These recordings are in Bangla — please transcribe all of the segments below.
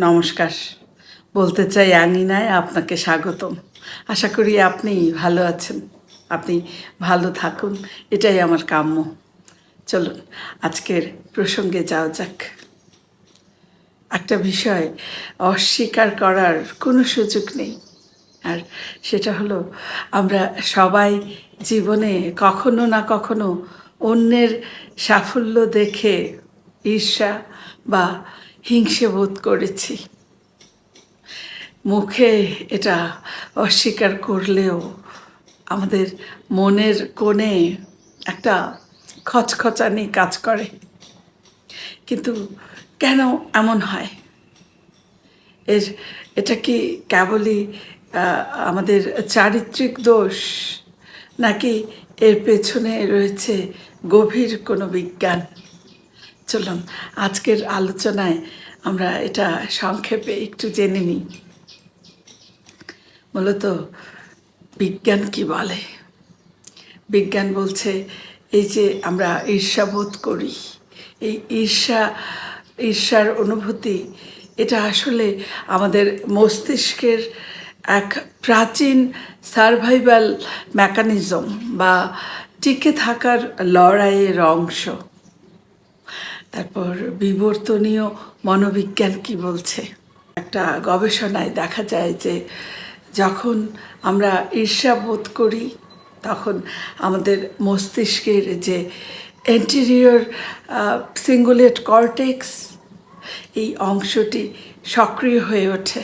নমস্কার। বলতে চাই আঙিনায় আপনাকে স্বাগতম। আশা করি আপনি ভালো আছেন। আপনি ভালো থাকুন, এটাই আমার কাম্য। চলুন আজকের প্রসঙ্গে যাওয়া যাক। একটা বিষয় অস্বীকার করার কোনো সুযোগ নেই, আর সেটা হলো আমরা সবাই জীবনে কখনো না কখনো অন্যের সাফল্য দেখে ঈর্ষা বা হিংসে বোধ করেছি। মুখে এটা অস্বীকার করলেও আমাদের মনের কোণে একটা খচখচানি কাজ করে। কিন্তু কেন এমন হয়? এটা কি কেবলই আমাদের চারিত্রিক দোষ, নাকি এর পেছনে রয়েছে গভীর কোনো বিজ্ঞান? চলুন আজকের আলোচনায় আমরা এটা সংক্ষেপে একটু জেনে নিই। মূলত বিজ্ঞান কি বলে? বিজ্ঞান বলছে এই যে আমরা ঈর্ষাবোধ করি, এই ঈর্ষার অনুভূতি, এটা আসলে আমাদের মস্তিষ্কের এক প্রাচীন সার্ভাইভাল মেকানিজম বা টিকে থাকার লড়াইয়ের অংশ। তারপর বিবর্তনীয় মনোবিজ্ঞান কি বলছে? একটা গবেষণায় দেখা যায় যে যখন আমরা ঈর্ষা বোধ করি তখন আমাদের মস্তিষ্কের যে অ্যান্টেরিয়র সিঙ্গুলেট কর্টেক্স, এই অংশটি সক্রিয় হয়ে ওঠে।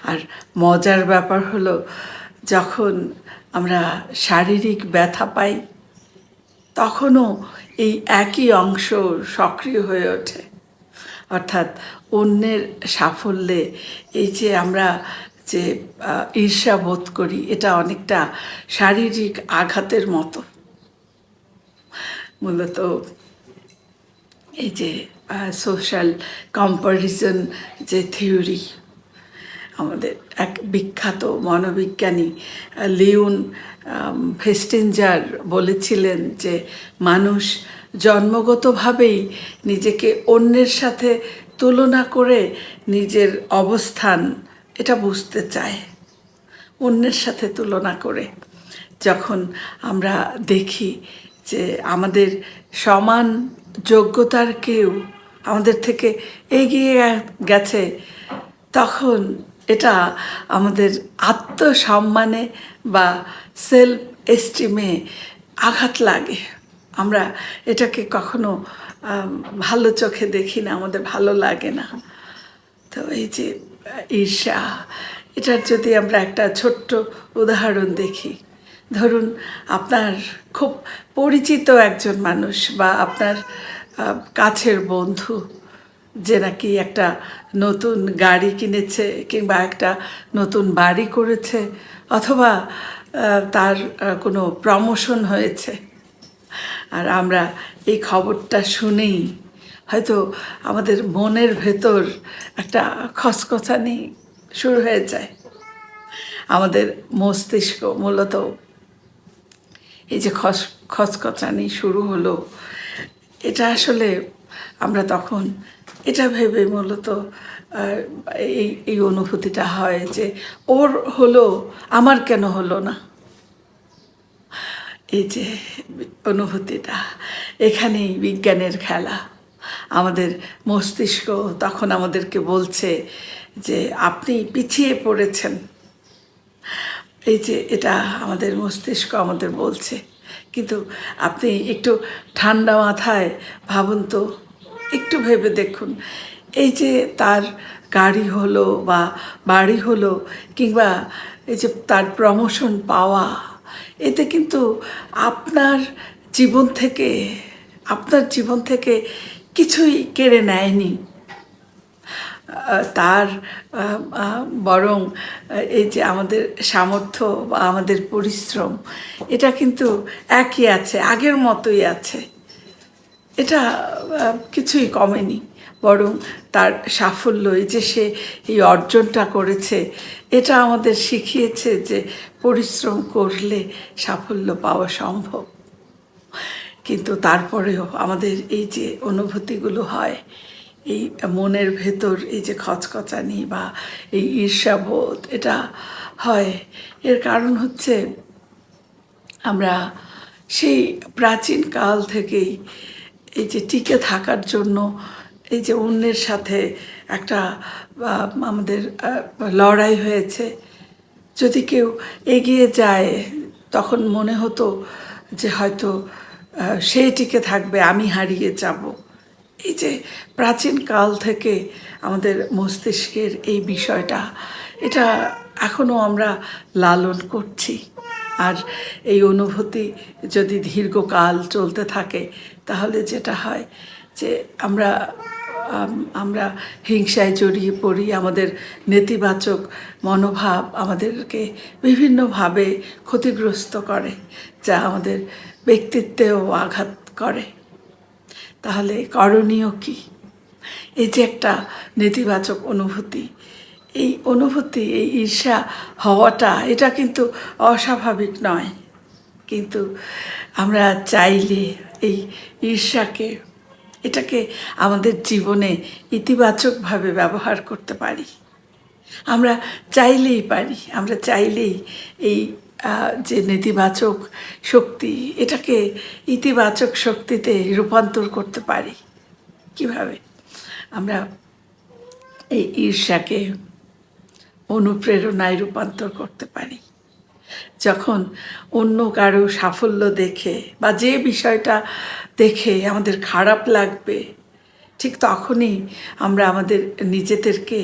আর মজার ব্যাপার হলো, যখন আমরা শারীরিক ব্যথা পাই তখনও এই একই অংশ সক্রিয় হয়ে ওঠে। অর্থাৎ অন্যের সাফল্যে এই যে আমরা যে ঈর্ষা বোধ করি, এটা অনেকটা শারীরিক আঘাতের মতো। মূলত এই যে সোশ্যাল কম্পারিজন যে থিওরি, আমাদের এক বিখ্যাত মনোবিজ্ঞানী লিওন ফেস্টিঞ্জার বলেছিলেন যে মানুষ জন্মগতভাবেই নিজেকে অন্যের সাথে তুলনা করে নিজের অবস্থান এটা বুঝতে চায়। অন্যের সাথে তুলনা করে যখন আমরা দেখি যে আমাদের সমান যোগ্যতার কেউ আমাদের থেকে এগিয়ে গেছে, তখন এটা আমাদের আত্মসম্মানে বা সেলফ এস্টিমে আঘাত লাগে। আমরা এটাকে কখনো ভালো চোখে দেখি না, আমাদের ভালো লাগে না। তো এই যে ঈর্ষা, এটার যদি আমরা একটা ছোট্ট উদাহরণ দেখি, ধরুন আপনার খুব পরিচিত একজন মানুষ বা আপনার কাছের বন্ধু যে নাকি একটা নতুন গাড়ি কিনেছে কিংবা একটা নতুন বাড়ি করেছে, অথবা তার কোনো প্রমোশন হয়েছে, আর আমরা এই খবরটা শুনেই হয়তো আমাদের মনের ভেতর একটা খসখসানি শুরু হয়ে যায়। আমাদের মস্তিষ্ক মূলত এই যে খসখসানি শুরু হলো, এটা আসলে আমরা তখন এটা ভেবে মূলত এই অনুভূতিটা হয় যে ওর হলো, আমার কেন হলো না। এই যে অনুভূতিটা, এখানেই বিজ্ঞানের খেলা। আমাদের মস্তিষ্ক তখন আমাদেরকে বলছে যে আপনি পিছিয়ে পড়েছেন। এই যে এটা আমাদের মস্তিষ্ক আমাদের বলছে, কিন্তু আপনি একটু ঠান্ডা মাথায় ভাবুন তো, একটু ভেবে দেখুন, এই যে তার গাড়ি হলো বা বাড়ি হলো কিংবা এই যে তার প্রমোশন পাওয়া, এতে কিন্তু আপনার জীবন থেকে কিছুই কেড়ে নেয়নি। তার বরং এই যে আমাদের সামর্থ্য বা আমাদের পরিশ্রম, এটা কিন্তু একই আছে, আগের মতোই আছে। এটা কিছুই কমেনি, বরং তার সাফল্য, এই যে সে এই অর্জনটা করেছে, এটা আমাদের শিখিয়েছে যে পরিশ্রম করলে সাফল্য পাওয়া সম্ভব। কিন্তু তারপরেও আমাদের এই যে অনুভূতিগুলো হয়, এই মনের ভেতর এই যে খচখচানি বা এই ঈর্ষাবোধ এটা হয়, এর কারণ হচ্ছে আমরা সেই প্রাচীন কাল থেকেই এই যে টিকে থাকার জন্য এই যে অন্যের সাথে একটা আমাদের লড়াই হয়েছে। যদি কেউ এগিয়ে যায় তখন মনে হতো যে হয়তো সে টিকে থাকবে, আমি হারিয়ে যাব। এই যে প্রাচীন কাল থেকে আমাদের মস্তিষ্কের এই বিষয়টা, এটা এখনও আমরা লালন করছি। আর এই অনুভূতি যদি দীর্ঘকাল চলতে থাকে তাহলে যেটা হয় যে আমরা হিংসায় জড়িয়ে পড়ি। আমাদের নেতিবাচক মনোভাব আমাদেরকে বিভিন্নভাবে ক্ষতিগ্রস্ত করে, যা আমাদের ব্যক্তিত্বেও আঘাত করে। তাহলে করণীয় কি? এই যে একটা নেতিবাচক অনুভূতি, এই অনুভূতি, এই ঈর্ষা হওয়াটা এটা কিন্তু অস্বাভাবিক নয়, কিন্তু আমরা চাইলে এই ঈর্ষাকে, এটাকে আমাদের জীবনে ইতিবাচকভাবে ব্যবহার করতে পারি। আমরা চাইলেই পারি, আমরা চাইলেই এই যে নেতিবাচক শক্তি, এটাকে ইতিবাচক শক্তিতে রূপান্তর করতে পারি। কিভাবে? আমরা এই ঈর্ষাকে অনুপ্রেরণায় রূপান্তর করতে পারি। যখন অন্য কারো সাফল্য দেখে বা যে বিষয়টা দেখে আমাদের খারাপ লাগবে, ঠিক তখনই আমরা আমাদের নিজেদেরকে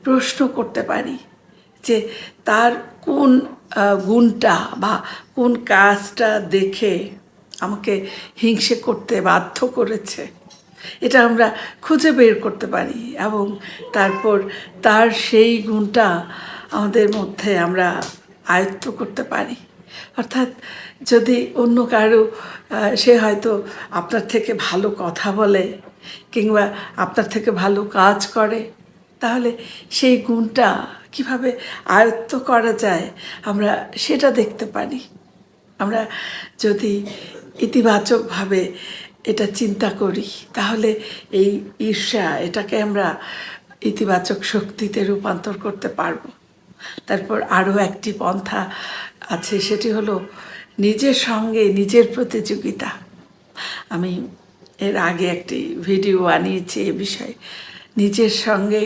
প্রশ্ন করতে পারি যে তার কোন গুণটা বা কোন কাজটা দেখে আমাকে হিংসে করতে বাধ্য করেছে। এটা আমরা খুঁজে বের করতে পারি এবং তারপর তার সেই গুণটা আমাদের মধ্যে আমরা আয়ত্ত করতে পারি। অর্থাৎ যদি অন্য কারো সে হয়তো আপনার থেকে ভালো কথা বলে কিংবা আপনার থেকে ভালো কাজ করে, তাহলে সেই গুণটা কিভাবে আয়ত্ত করা যায় আমরা সেটা দেখতে পারি। আমরা যদি ইতিবাচকভাবে এটা চিন্তা করি তাহলে এই ঈর্ষা, এটাকে আমরা ইতিবাচক শক্তিতে রূপান্তর করতে পারবো। তারপর আরও একটি পন্থা আছে, সেটি হলো নিজের সঙ্গে নিজের প্রতিযোগিতা। আমি এর আগে একটি ভিডিও বানিয়েছি এ বিষয়ে। নিজের সঙ্গে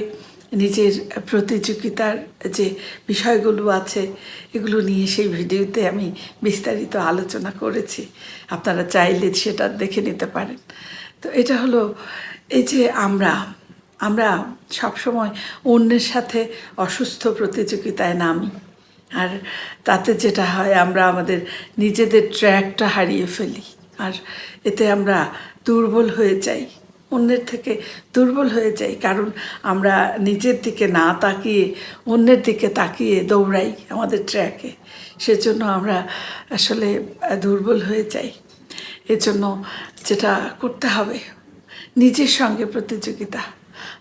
নিজের প্রতিযোগিতার যে বিষয়গুলো আছে এগুলো নিয়ে সেই ভিডিওতে আমি বিস্তারিত আলোচনা করেছি, আপনারা চাইলে সেটা দেখে নিতে পারেন। তো এটা হলো এই যে আমরা সবসময় অন্যের সাথে অসুস্থ প্রতিযোগিতায় নামি, আর তাতে যেটা হয় আমরা আমাদের নিজেদের ট্র্যাকটা হারিয়ে ফেলি, আর এতে আমরা দুর্বল হয়ে যাই, অন্যের থেকে দুর্বল হয়ে যাই। কারণ আমরা নিজের দিকে না তাকিয়ে অন্যের দিকে তাকিয়ে দৌড়াই আমাদের ট্র্যাকে, সেজন্য আমরা আসলে দুর্বল হয়ে যাই। এজন্য যেটা করতে হবে, নিজের সঙ্গে প্রতিযোগিতা,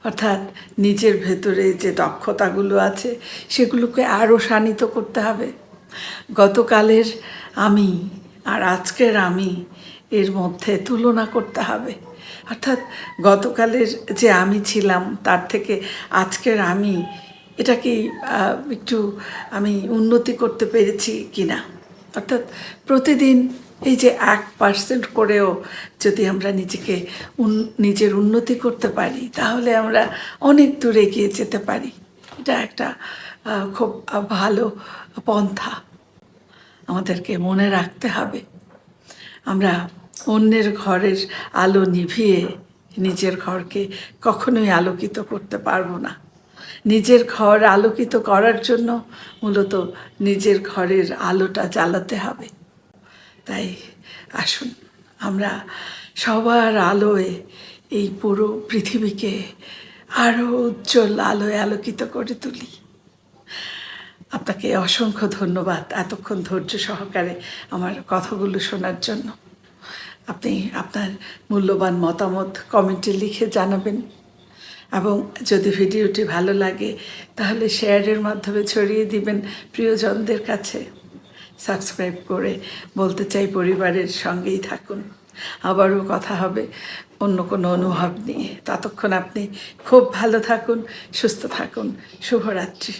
অর্থাৎ নিজের ভেতরে যে দক্ষতাগুলো আছে সেগুলোকে আরও শানিত করতে হবে। গতকালের আমি আর আজকের আমি এর মধ্যে তুলনা করতে হবে। অর্থাৎ গতকালের যে আমি ছিলাম তার থেকে আজকের আমি, এটাকে একটু আমি উন্নতি করতে পেরেছি কিনা। অর্থাৎ প্রতিদিন এই যে 1% করেও যদি আমরা নিজের উন্নতি করতে পারি তাহলে আমরা অনেক দূর এগিয়ে যেতে পারি। এটা একটা খুব ভালো পন্থা আমাদেরকে মনে রাখতে হবে। আমরা অন্যের ঘরের আলো নিভিয়ে নিজের ঘরকে কখনোই আলোকিত করতে পারবো না। নিজের ঘর আলোকিত করার জন্য মূলত নিজের ঘরের আলোটা জ্বালাতে হবে। তাই আসুন আমরা সবার আলোয় এই পুরো পৃথিবীকে আরও উজ্জ্বল আলোয় আলোকিত করে তুলি। আপনাকে অসংখ্য ধন্যবাদ এতক্ষণ ধৈর্য সহকারে আমার কথাগুলো শোনার জন্য। আপনি আপনার মূল্যবান মতামত কমেন্টে লিখে জানাবেন, এবং যদি ভিডিওটি ভালো লাগে তাহলে শেয়ারের মাধ্যমে ছড়িয়ে দিবেন প্রিয়জনদের কাছে। সাবস্ক্রাইব করে বলতে চাই পরিবারের সঙ্গেই থাকুন। আবারও কথা হবে অন্য কোনো অনুভব নিয়ে। ততক্ষণ আপনি খুব ভালো থাকুন, সুস্থ থাকুন। শুভরাত্রি।